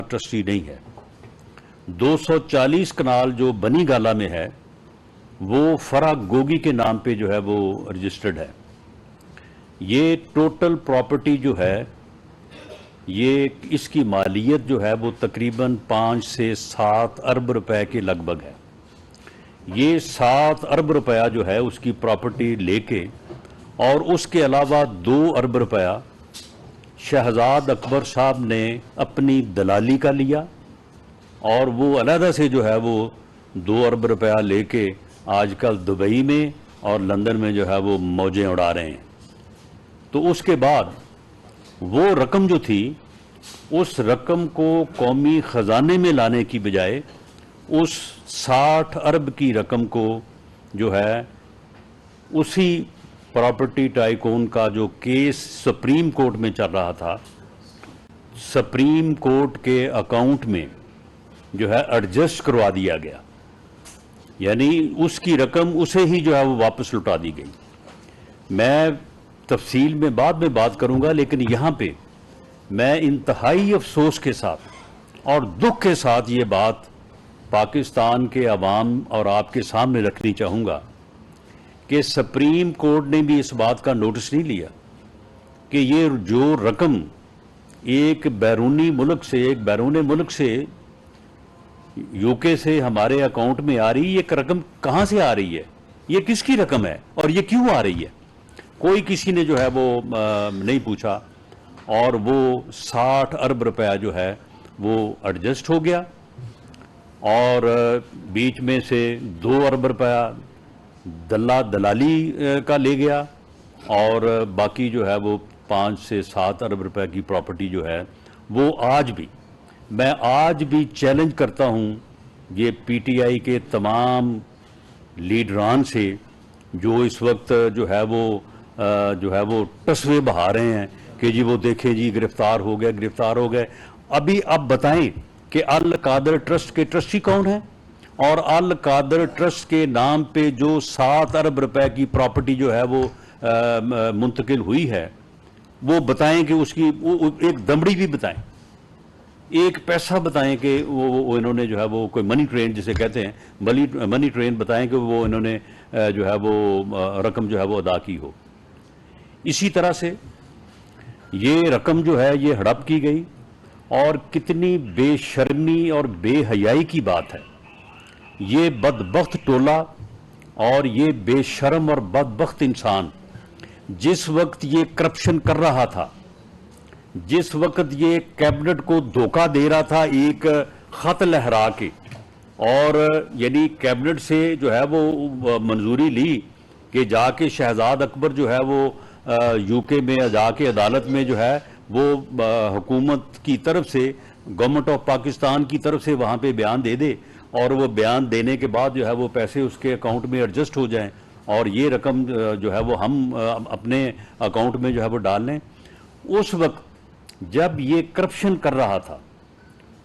Trustee نہیں ہے. 240 کنال جو بنی گالا میں ہے وہ فرا گوگی کے نام پہ جو ہے وہ رجسٹرڈ ہے. یہ ٹوٹل پراپرٹی جو ہے یہ اس کی مالیت جو ہے وہ تقریباً 5 سے 7 ارب روپے کے لگ بھگ ہے. یہ 7 ارب روپیہ جو ہے اس کی پراپرٹی لے کے اور اس کے علاوہ 2 ارب روپیہ شہزاد اکبر صاحب نے اپنی دلالی کا لیا اور وہ علیحدہ سے جو ہے وہ 2 ارب روپیہ لے کے آج کل دبئی میں اور لندن میں جو ہے وہ موجیں اڑا رہے ہیں. تو اس کے بعد وہ رقم جو تھی اس رقم کو قومی خزانے میں لانے کی بجائے اس 60 ارب کی رقم کو جو ہے اسی پراپرٹی ٹائکون کا جو کیس سپریم کورٹ میں چل رہا تھا سپریم کورٹ کے اکاؤنٹ میں جو ہے ایڈجسٹ کروا دیا گیا. یعنی اس کی رقم اسے ہی جو ہے وہ واپس لوٹا دی گئی. میں تفصیل میں بعد میں بات کروں گا لیکن یہاں پہ میں انتہائی افسوس کے ساتھ اور دکھ کے ساتھ یہ بات پاکستان کے عوام اور آپ کے سامنے رکھنی چاہوں گا کہ سپریم کورٹ نے بھی اس بات کا نوٹس نہیں لیا کہ یہ جو رقم ایک بیرون ملک سے یو کے سے ہمارے اکاؤنٹ میں آ رہی ہے، یہ رقم کہاں سے آ رہی ہے، یہ کس کی رقم ہے اور یہ کیوں آ رہی ہے، کوئی کسی نے جو ہے وہ نہیں پوچھا. اور وہ 60 ارب روپیہ جو ہے وہ ایڈجسٹ ہو گیا اور بیچ میں سے 2 ارب روپیہ دلالی کا لے گیا اور باقی جو ہے وہ 5 سے 7 ارب روپے کی پراپرٹی جو ہے وہ میں آج بھی چیلنج کرتا ہوں یہ پی ٹی آئی کے تمام لیڈران سے جو اس وقت جو ہے وہ ٹسوے بہا رہے ہیں کہ جی وہ دیکھیں جی گرفتار ہو گئے. ابھی اب بتائیں کہ القادر ٹرسٹ کے ٹرسٹی کون ہیں اور القادر ٹرسٹ کے نام پہ جو 7 ارب روپے کی پراپرٹی جو ہے وہ منتقل ہوئی ہے وہ بتائیں کہ اس کی ایک دمڑی بھی بتائیں، ایک پیسہ بتائیں کہ وہ انہوں نے جو ہے وہ کوئی منی ٹرین جسے کہتے ہیں منی ٹرین بتائیں کہ وہ انہوں نے جو ہے وہ رقم جو ہے وہ ادا کی ہو. اسی طرح سے یہ رقم جو ہے یہ ہڑپ کی گئی اور کتنی بے شرمی اور بے حیائی کی بات ہے. یہ بدبخت ٹولہ اور یہ بے شرم اور بدبخت انسان جس وقت یہ کرپشن کر رہا تھا، جس وقت یہ کیبنٹ کو دھوکہ دے رہا تھا ایک خط لہرا کے اور یعنی کیبنٹ سے جو ہے وہ منظوری لی کہ جا کے شہزاد اکبر جو ہے وہ یو کے میں جا کے عدالت میں جو ہے وہ حکومت کی طرف سے گورنمنٹ آف پاکستان کی طرف سے وہاں پہ بیان دے دے اور وہ بیان دینے کے بعد جو ہے وہ پیسے اس کے اکاؤنٹ میں ایڈجسٹ ہو جائیں اور یہ رقم جو ہے وہ ہم اپنے اکاؤنٹ میں جو ہے وہ ڈال لیں. اس وقت جب یہ کرپشن کر رہا تھا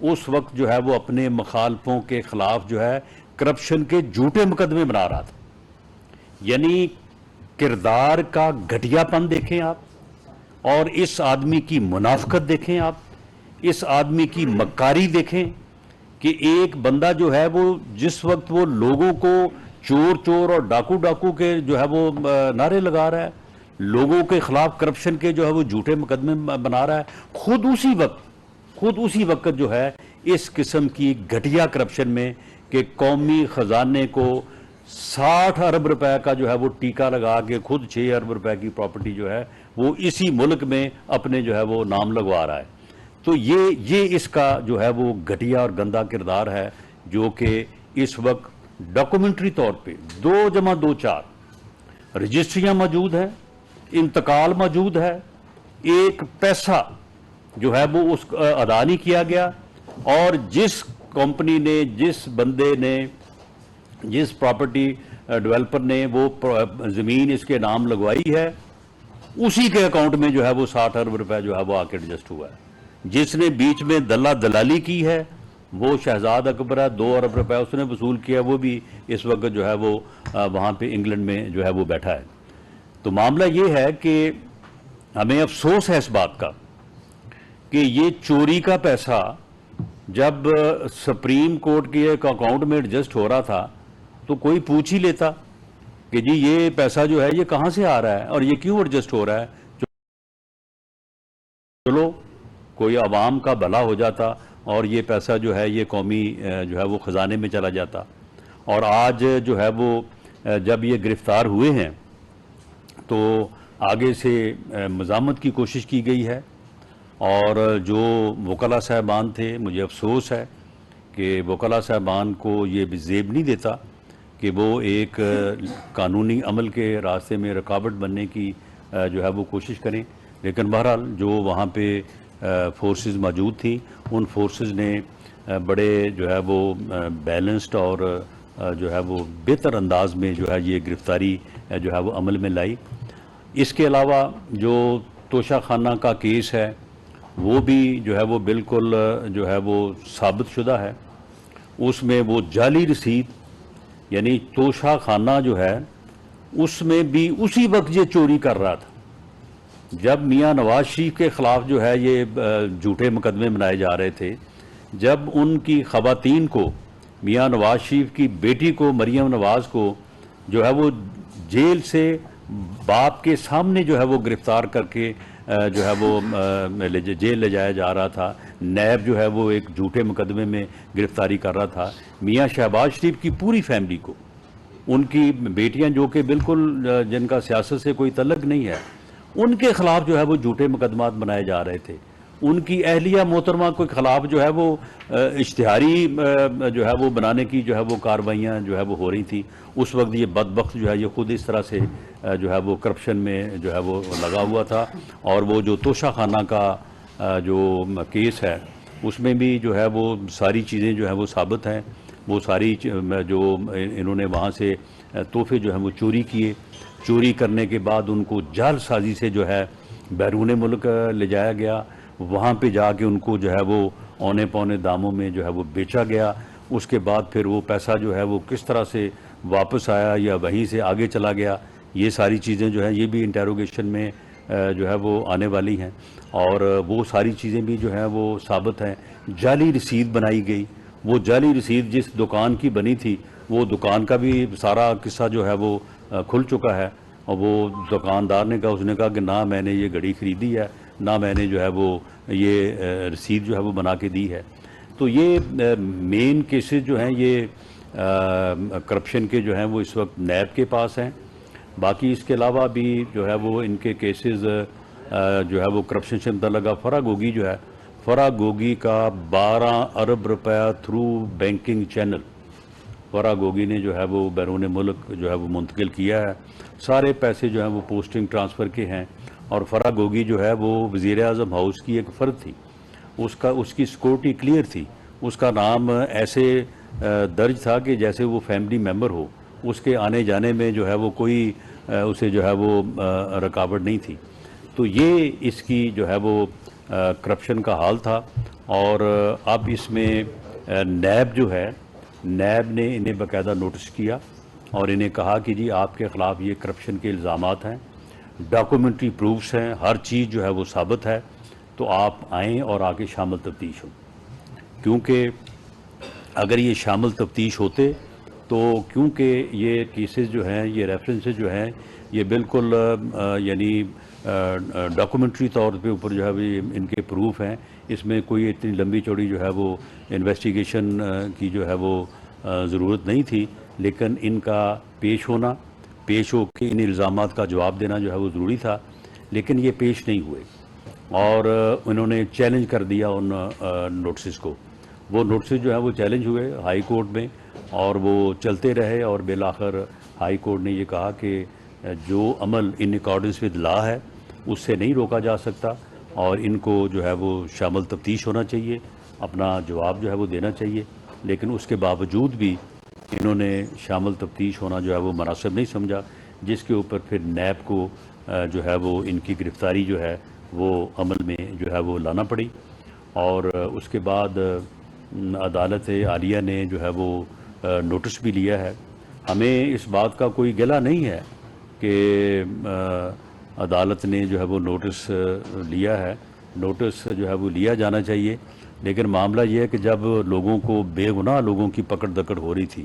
اس وقت جو ہے وہ اپنے مخالفوں کے خلاف جو ہے کرپشن کے جھوٹے مقدمے بنا رہا تھا. یعنی کردار کا گھٹیا پن دیکھیں آپ اور اس آدمی کی منافقت دیکھیں، آپ اس آدمی کی مکاری دیکھیں کہ ایک بندہ جو ہے وہ جس وقت وہ لوگوں کو چور اور ڈاکو کے جو ہے وہ نعرے لگا رہا ہے، لوگوں کے خلاف کرپشن کے جو ہے وہ جھوٹے مقدمے بنا رہا ہے، خود اسی وقت جو ہے اس قسم کی گھٹیا کرپشن میں کہ قومی خزانے کو 60 ارب روپے کا جو ہے وہ ٹیکہ لگا کے خود 6 ارب روپے کی پراپرٹی جو ہے وہ اسی ملک میں اپنے جو ہے وہ نام لگوا رہا ہے. تو یہ اس کا جو ہے وہ گھٹیا اور گندا کردار ہے جو کہ اس وقت ڈاکومنٹری طور پہ 2+2=4 رجسٹریاں موجود ہیں، انتقال موجود ہے، ایک پیسہ جو ہے وہ اس ادا نہیں کیا گیا اور جس کمپنی نے جس بندے نے جس پراپرٹی ڈیولپر نے وہ زمین اس کے نام لگوائی ہے اسی کے اکاؤنٹ میں جو ہے وہ 60 ارب روپے جو ہے وہ آ کے ایڈجسٹ ہوا ہے. جس نے بیچ میں دلالی کی ہے وہ شہزاد اکبر ہے، 2 ارب روپے اس نے وصول کیا، وہ بھی اس وقت جو ہے وہ وہاں پہ انگلینڈ میں جو ہے وہ بیٹھا ہے. تو معاملہ یہ ہے کہ ہمیں افسوس ہے اس بات کا کہ یہ چوری کا پیسہ جب سپریم کورٹ کے ایک اکاؤنٹ میں ایڈجسٹ ہو رہا تھا تو کوئی پوچھ ہی لیتا کہ جی یہ پیسہ جو ہے یہ کہاں سے آ رہا ہے اور یہ کیوں ایڈجسٹ ہو رہا ہے. چلو کوئی عوام کا بھلا ہو جاتا اور یہ پیسہ جو ہے یہ قومی جو ہے وہ خزانے میں چلا جاتا. اور آج جو ہے وہ جب یہ گرفتار ہوئے ہیں تو آگے سے مزاحمت کی کوشش کی گئی ہے. اور جو وکلاء صاحبان تھے، مجھے افسوس ہے کہ وکلاء صاحبان کو یہ بھی زیب نہیں دیتا کہ وہ ایک قانونی عمل کے راستے میں رکاوٹ بننے کی جو ہے وہ کوشش کریں. لیکن بہرحال جو وہاں پہ فورسز موجود تھیں، ان فورسز نے بڑے جو ہے وہ بیلنسڈ اور جو ہے وہ بہتر انداز میں جو ہے یہ گرفتاری جو ہے وہ عمل میں لائی. اس کے علاوہ جو توشہ خانہ کا کیس ہے وہ بھی جو ہے وہ بالکل جو ہے وہ ثابت شدہ ہے. اس میں وہ جعلی رسید، یعنی توشہ خانہ جو ہے اس میں بھی اسی وقت یہ چوری کر رہا تھا جب میاں نواز شریف کے خلاف جو ہے یہ جھوٹے مقدمے بنائے جا رہے تھے، جب ان کی خواتین کو، میاں نواز شریف کی بیٹی کو، مریم نواز کو جو ہے وہ جیل سے باپ کے سامنے جو ہے وہ گرفتار کر کے جو ہے وہ جیل لے جایا جا رہا تھا. نیب جو ہے وہ ایک جھوٹے مقدمے میں گرفتاری کر رہا تھا. میاں شہباز شریف کی پوری فیملی کو، ان کی بیٹیاں جو کہ بالکل جن کا سیاست سے کوئی تعلق نہیں ہے، ان کے خلاف جو ہے وہ جھوٹے مقدمات بنائے جا رہے تھے. ان کی اہلیہ محترمہ کے خلاف جو ہے وہ اشتہاری جو ہے وہ بنانے کی جو ہے وہ کارروائیاں جو ہے وہ ہو رہی تھی. اس وقت یہ بدبخت جو ہے یہ خود اس طرح سے جو ہے وہ کرپشن میں جو ہے وہ لگا ہوا تھا. اور وہ جو توشہ خانہ کا جو کیس ہے اس میں بھی جو ہے وہ ساری چیزیں جو ہے وہ ثابت ہیں. وہ ساری جو انہوں نے وہاں سے تحفے جو ہیں وہ چوری کیے، چوری کرنے کے بعد ان کو جعل سازی سے جو ہے بیرون ملک لے جایا گیا. وہاں پہ جا کے ان کو جو ہے وہ اونے پونے داموں میں جو ہے وہ بیچا گیا. اس کے بعد پھر وہ پیسہ جو ہے وہ کس طرح سے واپس آیا یا وہیں سے آگے چلا گیا، یہ ساری چیزیں جو ہیں یہ بھی انٹیروگیشن میں جو ہے وہ آنے والی ہیں. اور وہ ساری چیزیں بھی جو ہیں وہ ثابت ہیں. جعلی رسید بنائی گئی، وہ جعلی رسید جس دکان کی بنی تھی وہ دکان کا بھی سارا قصہ جو ہے وہ کھل چکا ہے. اور وہ دکاندار نے کہا، اس نے کہا کہ نہ میں نے یہ گھڑی خریدی ہے، نہ میں نے جو ہے وہ یہ رسید جو ہے وہ بنا کے دی ہے. تو یہ مین کیسز جو ہیں یہ کرپشن کے جو ہیں وہ اس وقت نیب کے پاس ہیں. باقی اس کے علاوہ بھی جو ہے وہ ان کے کیسز جو ہے وہ کرپشن سے متعلقہ فرح گوگی جو ہے، فرح گوگی کا 12 ارب روپیہ تھرو بینکنگ چینل فرح گوگی نے جو ہے وہ بیرون ملک جو ہے وہ منتقل کیا ہے. سارے پیسے جو ہیں وہ پوسٹنگ ٹرانسفر کے ہیں. اور فرح گوگی جو ہے وہ وزیر اعظم ہاؤس کی ایک فرد تھی، اس کی سیکورٹی کلیئر تھی. اس کا نام ایسے درج تھا کہ جیسے وہ فیملی ممبر ہو. اس کے آنے جانے میں جو ہے وہ کوئی اسے جو ہے وہ رکاوٹ نہیں تھی. تو یہ اس کی جو ہے وہ کرپشن کا حال تھا. اور اب اس میں نیب جو ہے، نیب نے انہیں باقاعدہ نوٹس کیا اور انہیں کہا کہ جی آپ کے خلاف یہ کرپشن کے الزامات ہیں، ڈاکومنٹری پروفس ہیں، ہر چیز جو ہے وہ ثابت ہے، تو آپ آئیں اور آ کے شامل تفتیش ہوں. کیونکہ اگر یہ شامل تفتیش ہوتے تو کیونکہ یہ کیسز جو ہیں، یہ ریفرنسز جو ہیں، یہ بالکل یعنی ڈاکومنٹری طور پہ اوپر جو ہے ان کے پروف ہیں. اس میں کوئی اتنی لمبی چوڑی جو ہے وہ انویسٹیگیشن کی جو ہے وہ ضرورت نہیں تھی. لیکن ان کا پیش ہو کے ان الزامات کا جواب دینا جو ہے وہ ضروری تھا. لیکن یہ پیش نہیں ہوئے اور انہوں نے چیلنج کر دیا ان نوٹسز کو. وہ نوٹسز جو ہیں وہ چیلنج ہوئے ہائی کورٹ میں اور وہ چلتے رہے. اور بالآخر ہائی کورٹ نے یہ کہا کہ جو عمل ان اکارڈنس ود لا ہے اس سے نہیں روکا جا سکتا اور ان کو جو ہے وہ شامل تفتیش ہونا چاہیے، اپنا جواب جو ہے وہ دینا چاہیے. لیکن اس کے باوجود بھی انہوں نے شامل تفتیش ہونا جو ہے وہ مناسب نہیں سمجھا، جس کے اوپر پھر نیب کو جو ہے وہ ان کی گرفتاری جو ہے وہ عمل میں جو ہے وہ لانا پڑی. اور اس کے بعد عدالت عالیہ نے جو ہے وہ نوٹس بھی لیا ہے. ہمیں اس بات کا کوئی گلہ نہیں ہے کہ عدالت نے جو ہے وہ نوٹس لیا ہے. نوٹس جو ہے وہ لیا جانا چاہیے، لیکن معاملہ یہ ہے کہ جب لوگوں کو بے گناہ لوگوں کی پکڑ دکڑ ہو رہی تھی،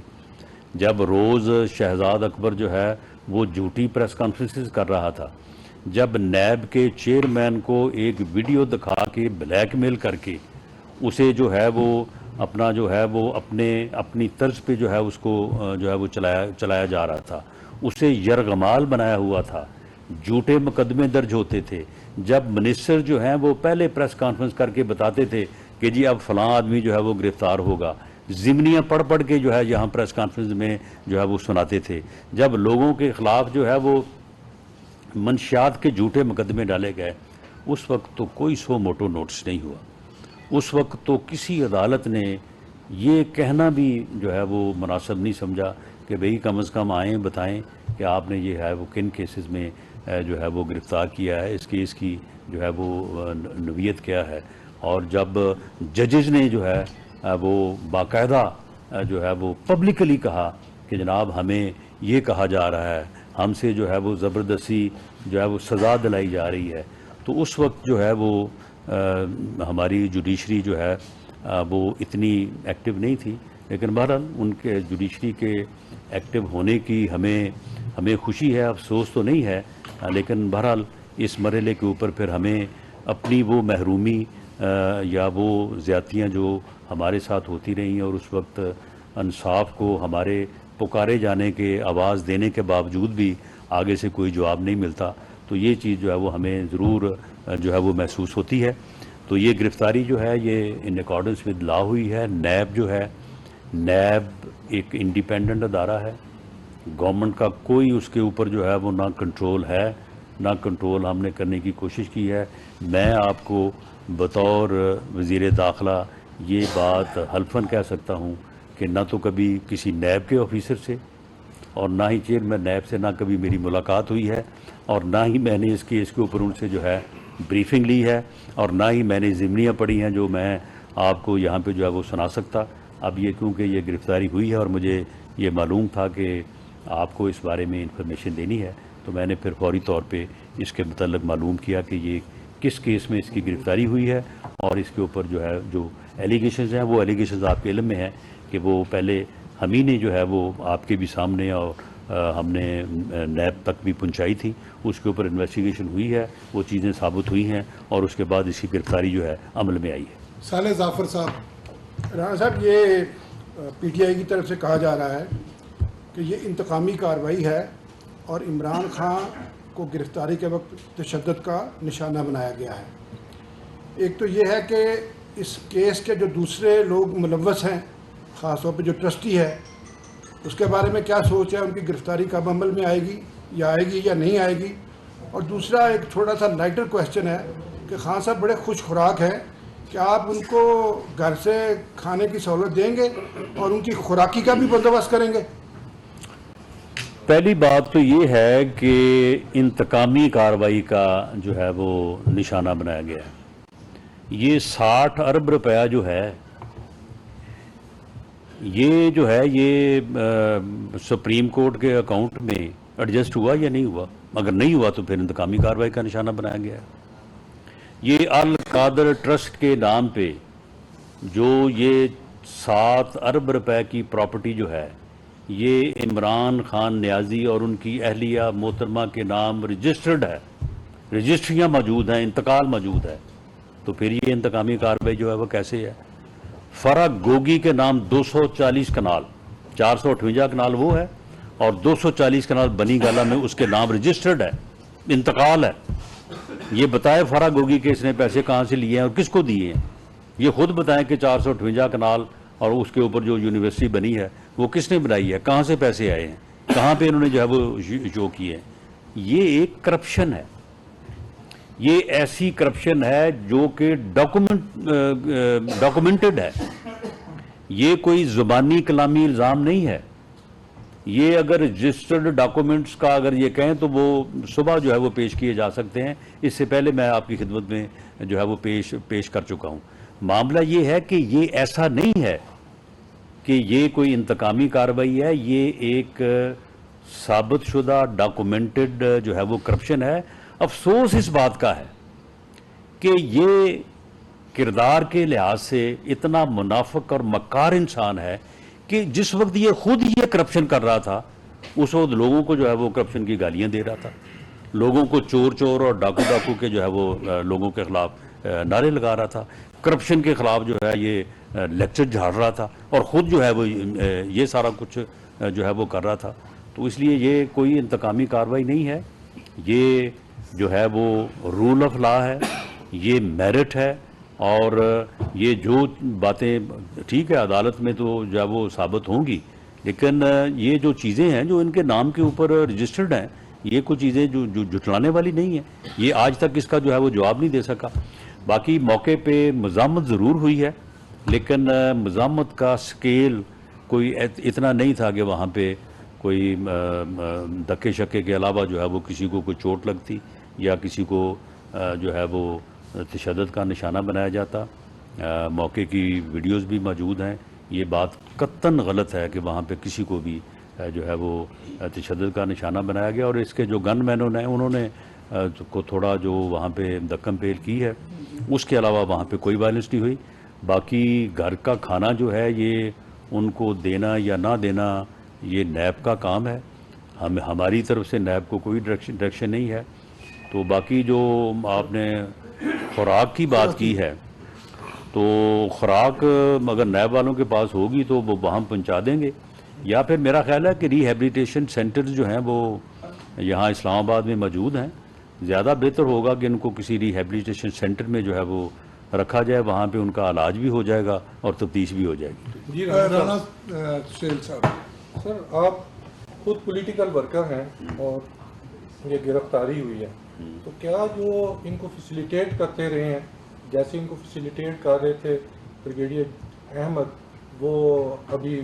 جب روز شہزاد اکبر جو ہے وہ جھوٹی پریس کانفرنسز کر رہا تھا، جب نیب کے چیئرمین کو ایک ویڈیو دکھا کے بلیک میل کر کے اسے جو ہے وہ اپنا جو ہے وہ اپنی طرز پہ جو ہے اس کو جو ہے وہ چلایا جا رہا تھا، اسے یرغمال بنایا ہوا تھا، جھوٹے مقدمے درج ہوتے تھے، جب منسٹر جو ہیں وہ پہلے پریس کانفرنس کر کے بتاتے تھے کہ جی اب فلاں آدمی جو ہے وہ گرفتار ہوگا، ضمنیاں پڑھ پڑھ کے جو ہے یہاں پریس کانفرنس میں جو ہے وہ سناتے تھے، جب لوگوں کے خلاف جو ہے وہ منشیات کے جھوٹے مقدمے ڈالے گئے، اس وقت تو کوئی سو موٹو نوٹس نہیں ہوا، اس وقت تو کسی عدالت نے یہ کہنا بھی جو ہے وہ مناسب نہیں سمجھا کہ بھئی کم از کم آئیں بتائیں کہ آپ نے یہ ہے وہ کن کیسز میں جو ہے وہ گرفتار کیا ہے، اس کیس کی جو ہے وہ نوعیت کیا ہے۔ اور جب ججز نے جو ہے وہ باقاعدہ جو ہے وہ پبلکلی کہا کہ جناب ہمیں یہ کہا جا رہا ہے، ہم سے جو ہے وہ زبردستی جو ہے وہ سزا دلائی جا رہی ہے، تو اس وقت جو ہے وہ ہماری جوڈیشری جو ہے وہ اتنی ایکٹیو نہیں تھی، لیکن بہرحال ان کے جوڈیشری کے ایکٹیو ہونے کی ہمیں خوشی ہے، افسوس تو نہیں ہے، لیکن بہرحال اس مرحلے کے اوپر پھر ہمیں اپنی وہ محرومی یا وہ زیادتیاں جو ہمارے ساتھ ہوتی رہیں اور اس وقت انصاف کو ہمارے پکارے جانے کے آواز دینے کے باوجود بھی آگے سے کوئی جواب نہیں ملتا، تو یہ چیز جو ہے وہ ہمیں ضرور جو ہے وہ محسوس ہوتی ہے۔ تو یہ گرفتاری جو ہے یہ ان اکارڈنس ود لا ہوئی ہے۔ نیب جو ہے، نیب ایک انڈیپینڈنٹ ادارہ ہے، گورنمنٹ کا کوئی اس کے اوپر جو ہے وہ نہ کنٹرول ہے، نہ کنٹرول ہم نے کرنے کی کوشش کی ہے۔ میں آپ کو بطور وزیر داخلہ یہ بات حلفاً کہہ سکتا ہوں کہ نہ تو کبھی کسی نیب کے آفیسر سے اور نہ ہی چیئرمین نیب سے نہ کبھی میری ملاقات ہوئی ہے، اور نہ ہی میں نے اس کے اوپر ان سے جو ہے بریفنگ لی ہے، اور نہ ہی میں نے ضمنیاں پڑھی ہیں جو میں آپ کو یہاں پہ جو ہے وہ سنا سکتا۔ اب یہ کیونکہ یہ گرفتاری ہوئی ہے اور مجھے یہ معلوم تھا کہ آپ کو اس بارے میں انفارمیشن دینی ہے، تو میں نے پھر فوری طور پہ اس کے متعلق معلوم کیا کہ یہ کس کیس میں اس کی گرفتاری ہوئی ہے، اور اس کے اوپر جو ہے جو ایلیگیشنز ہیں وہ ایلیگیشنز آپ کے علم میں ہیں کہ وہ پہلے ہم ہی نے جو ہے وہ آپ کے بھی سامنے اور ہم نے نیب تک بھی پہنچائی تھی، اس کے اوپر انویسٹیگیشن ہوئی ہے، وہ چیزیں ثابت ہوئی ہیں اور اس کے بعد اس کی گرفتاری جو ہے عمل میں آئی ہے۔ صالح ظافر صاحب، رانا صاحب یہ پی ٹی آئی کی طرف سے کہا جا رہا ہے کہ یہ انتقامی کارروائی ہے اور عمران خان کو گرفتاری کے وقت تشدد کا نشانہ بنایا گیا ہے۔ ایک تو یہ ہے کہ اس کیس کے جو دوسرے لوگ ملوث ہیں، خاص طور پہ جو ٹرسٹی ہے، اس کے بارے میں کیا سوچ ہے، ان کی گرفتاری کب عمل میں آئے گی یا نہیں آئے گی؟ اور دوسرا ایک تھوڑا سا لائٹر کویسچن ہے کہ خان صاحب بڑے خوش خوراک ہیں کہ آپ ان کو گھر سے کھانے کی سہولت دیں گے اور ان کی خوراکی کا بھی بندوبست کریں گے؟ پہلی بات تو یہ ہے کہ انتقامی کارروائی کا جو ہے وہ نشانہ بنایا گیا ہے۔ یہ 60 ارب روپیہ جو ہے یہ جو ہے یہ سپریم کورٹ کے اکاؤنٹ میں ایڈجسٹ ہوا یا نہیں ہوا؟ اگر نہیں ہوا تو پھر انتقامی کارروائی کا نشانہ بنایا گیا ہے۔ یہ القادر ٹرسٹ کے نام پہ جو یہ 7 ارب روپے کی پراپرٹی جو ہے یہ عمران خان نیازی اور ان کی اہلیہ محترمہ کے نام رجسٹرڈ ہے، رجسٹریاں موجود ہیں، انتقال موجود ہے، تو پھر یہ انتقامی کارروائی جو ہے وہ کیسے ہے؟ فرح گوگی کے نام 240 کنال، 458 کنال وہ ہے اور 240 کنال بنی گالہ میں اس کے نام رجسٹرڈ ہے، انتقال ہے۔ یہ بتائے فرح گوگی کے اس نے پیسے کہاں سے لیے ہیں اور کس کو دیے ہیں؟ یہ خود بتائیں کہ 458 کنال اور اس کے اوپر جو یونیورسٹی بنی ہے وہ کس نے بنائی ہے، کہاں سے پیسے آئے ہیں، کہاں پہ انہوں نے جو ہے وہ شو کیے ہیں؟ یہ ایک کرپشن ہے، یہ ایسی کرپشن ہے جو کہ ڈاکومنٹڈ ہے، یہ کوئی زبانی کلامی الزام نہیں ہے۔ یہ اگر رجسٹرڈ ڈاکومنٹس کا اگر یہ کہیں تو وہ صبح جو ہے وہ پیش کیے جا سکتے ہیں، اس سے پہلے میں آپ کی خدمت میں جو ہے وہ پیش کر چکا ہوں۔ معاملہ یہ ہے کہ یہ ایسا نہیں ہے کہ یہ کوئی انتقامی کارروائی ہے، یہ ایک ثابت شدہ ڈاکومنٹڈ جو ہے وہ کرپشن ہے۔ افسوس اس بات کا ہے کہ یہ کردار کے لحاظ سے اتنا منافق اور مکار انسان ہے کہ جس وقت یہ خود یہ کرپشن کر رہا تھا اس وقت لوگوں کو جو ہے وہ کرپشن کی گالیاں دے رہا تھا، لوگوں کو چور چور اور ڈاکو ڈاکو کے جو ہے وہ لوگوں کے خلاف نعرے لگا رہا تھا، کرپشن کے خلاف جو ہے یہ لیکچر جھاڑ رہا تھا، اور خود جو ہے وہ یہ سارا کچھ جو ہے وہ کر رہا تھا۔ تو اس لیے یہ کوئی انتقامی کارروائی نہیں ہے، یہ جو ہے وہ رول آف لا ہے، یہ میرٹ ہے، اور یہ جو باتیں ٹھیک ہے عدالت میں تو جو ہے وہ ثابت ہوں گی، لیکن یہ جو چیزیں ہیں جو ان کے نام کے اوپر رجسٹرڈ ہیں، یہ کوئی چیزیں جو جھٹلانے والی نہیں ہیں۔ یہ آج تک اس کا جو ہے وہ جواب نہیں دے سکا۔ باقی موقع پہ مزاحمت ضرور ہوئی ہے، لیکن مزاحمت کا سکیل کوئی اتنا نہیں تھا کہ وہاں پہ کوئی دھکے شکے کے علاوہ جو ہے وہ کسی کو کوئی چوٹ لگتی یا کسی کو جو ہے وہ تشدد کا نشانہ بنایا جاتا۔ موقع کی ویڈیوز بھی موجود ہیں۔ یہ بات قطعاً غلط ہے کہ وہاں پہ کسی کو بھی جو ہے وہ تشدد کا نشانہ بنایا گیا، اور اس کے جو گن مینوں نے انہوں نے کو تھوڑا جو وہاں پہ دکم پیل کی ہے، اس کے علاوہ وہاں پہ کوئی وائلنس نہیں ہوئی۔ باقی گھر کا کھانا جو ہے یہ ان کو دینا یا نہ دینا یہ نیب کا کام ہے، ہماری طرف سے نیب کو کوئی ڈائریکشن نہیں ہے۔ تو باقی جو آپ نے خوراک کی بات کی ہے، تو خوراک اگر نیب والوں کے پاس ہوگی تو وہ وہاں پہنچا دیں گے، یا پھر میرا خیال ہے کہ ری ہیبلیٹیشن سینٹرز جو ہیں وہ یہاں اسلام آباد میں موجود ہیں، زیادہ بہتر ہوگا کہ ان کو کسی ری ہیبلیٹیشن سینٹر میں جو ہے وہ رکھا جائے، وہاں پہ ان کا علاج بھی ہو جائے گا اور تفتیش بھی ہو جائے گی۔ جی رانا سیل صاحب، سر آپ خود پولیٹیکل ورکر ہیں اور یہ گرفتاری ہوئی ہے، تو کیا جو ان کو فیسیلیٹیٹ کرتے رہے ہیں، جیسے ان کو فیسیلیٹیٹ کر رہے تھے بریگیڈیئر احمد، وہ ابھی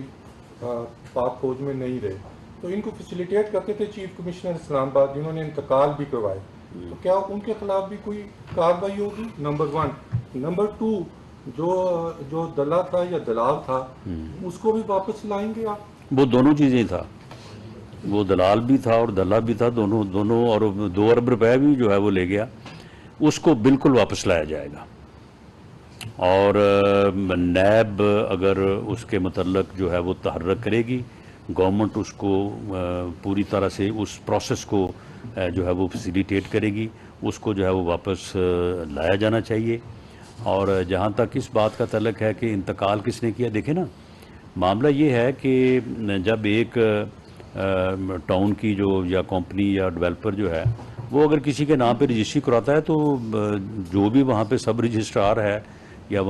پاک فوج میں نہیں رہے، تو ان کو فیسیلیٹیٹ کرتے تھے چیف کمشنر اسلام آباد، جنہوں نے انتقال بھی کروائے، تو کیا ان کے خلاف بھی کوئی کارروائی ہوگی؟ نمبر 1۔ نمبر 2، جو دلہ تھا یا دلال تھا اس کو بھی واپس لائیں گے آپ؟ وہ دونوں چیزیں تھا، وہ دلال بھی تھا اور دلہ بھی تھا، دونوں، اور 2 ارب روپے بھی جو ہے وہ لے گیا، اس کو بالکل واپس لایا جائے گا۔ اور نیب اگر اس کے متعلق جو ہے وہ تحرک کرے گی، گورنمنٹ اس کو پوری طرح سے اس پروسیس کو جو ہے وہ فیسیلیٹیٹ کرے گی، اس کو جو ہے وہ واپس لایا جانا چاہیے۔ اور جہاں تک اس بات کا تعلق ہے کہ انتقال کس نے کیا، دیکھیں نا، معاملہ یہ ہے کہ جب ایک ٹاؤن کی جو یا کمپنی یا ڈیولپر جو ہے وہ اگر کسی کے نام پہ رجسٹری کراتا ہے، تو جو بھی وہاں پہ سب رجسٹرار ہے